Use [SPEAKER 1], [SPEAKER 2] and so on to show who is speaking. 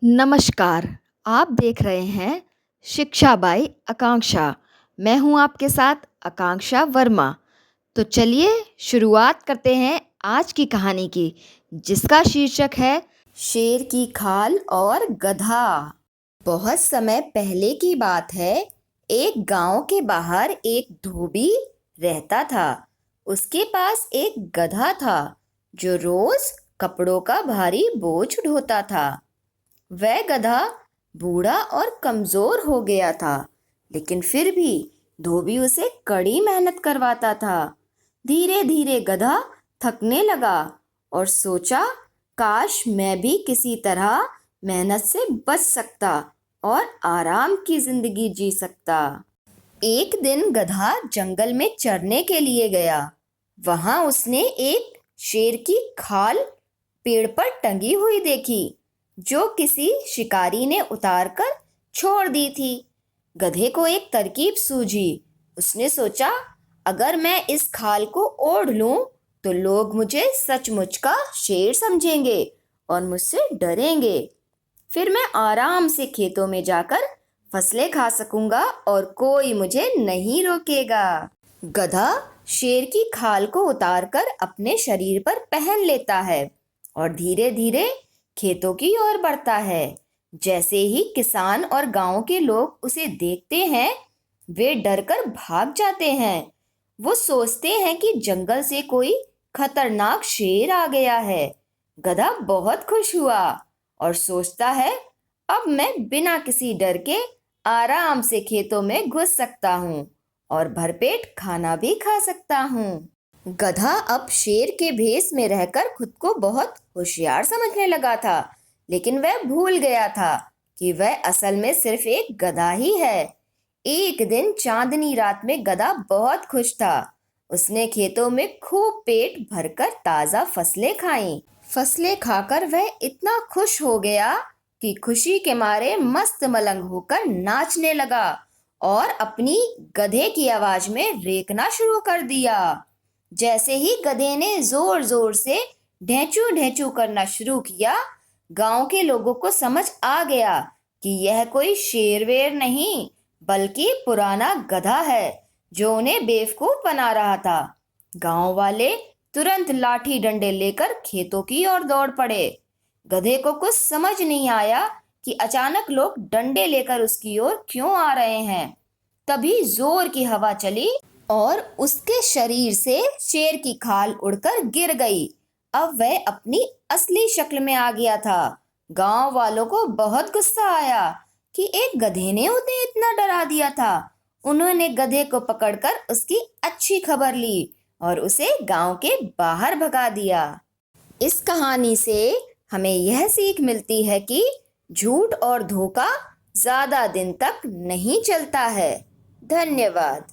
[SPEAKER 1] नमस्कार, आप देख रहे हैं शिक्षा बाई आकांक्षा। मैं हूं आपके साथ आकांक्षा वर्मा। तो चलिए शुरुआत करते हैं आज की कहानी की, जिसका शीर्षक है शेर की खाल और गधा। बहुत समय पहले की बात है। एक गांव के बाहर एक धोबी रहता था। उसके पास एक गधा था जो रोज कपड़ों का भारी बोझ ढोता था। वह गधा बूढ़ा और कमजोर हो गया था, लेकिन फिर भी धोबी उसे कड़ी मेहनत करवाता था। धीरे धीरे गधा थकने लगा और सोचा, काश मैं भी किसी तरह मेहनत से बच सकता और आराम की जिंदगी जी सकता। एक दिन गधा जंगल में चरने के लिए गया। वहां उसने एक शेर की खाल पेड़ पर टंगी हुई देखी, जो किसी शिकारी ने उतारकर छोड़ दी थी। गधे को एक तरकीब सूझी। उसने सोचा, अगर मैं इस खाल को ओढ़ लूं तो लोग मुझे सचमुच का शेर समझेंगे और मुझसे डरेंगे। फिर मैं आराम से खेतों में जाकर फसलें खा सकूंगा और कोई मुझे नहीं रोकेगा। गधा शेर की खाल को उतारकर अपने शरीर पर पहन लेता है और धीरे धीरे खेतों की ओर बढ़ता है। जैसे ही किसान और गांव के लोग उसे देखते हैं, वे डरकर भाग जाते हैं। वो सोचते हैं कि जंगल से कोई खतरनाक शेर आ गया है। गधा बहुत खुश हुआ और सोचता है, अब मैं बिना किसी डर के आराम से खेतों में घुस सकता हूँ और भरपेट खाना भी खा सकता हूँ। गधा अब शेर के भेष में रहकर खुद को बहुत होशियार समझने लगा था, लेकिन वह भूल गया था कि वह असल में सिर्फ एक गधा ही है। एक दिन चांदनी रात में गधा बहुत खुश था। उसने खेतों में खूब पेट भरकर ताजा फसलें खाईं। फसलें खाकर वह इतना खुश हो गया कि खुशी के मारे मस्त मलंग होकर नाचने लगा और अपनी गधे की आवाज में रेंकना शुरू कर दिया। जैसे ही गधे ने जोर जोर से ढेंचू ढेंचू करना शुरू किया, गांव के लोगों को समझ आ गया कि यह कोई शेरवेर नहीं, बल्कि पुराना गधा है जो उन्हें बेवकूफ बना रहा था। गांव वाले तुरंत लाठी डंडे लेकर खेतों की ओर दौड़ पड़े। गधे को कुछ समझ नहीं आया कि अचानक लोग डंडे लेकर उसकी ओर क्यों आ रहे हैं। तभी जोर की हवा चली और उसके शरीर से शेर की खाल उड़कर गिर गई। अब वह अपनी असली शक्ल में आ गया था। गांव वालों को बहुत गुस्सा आया कि एक गधे ने उन्हें इतना डरा दिया था। उन्होंने गधे को पकड़कर उसकी अच्छी खबर ली और उसे गांव के बाहर भगा दिया। इस कहानी से हमें यह सीख मिलती है कि झूठ और धोखा ज्यादा दिन तक नहीं चलता है। धन्यवाद।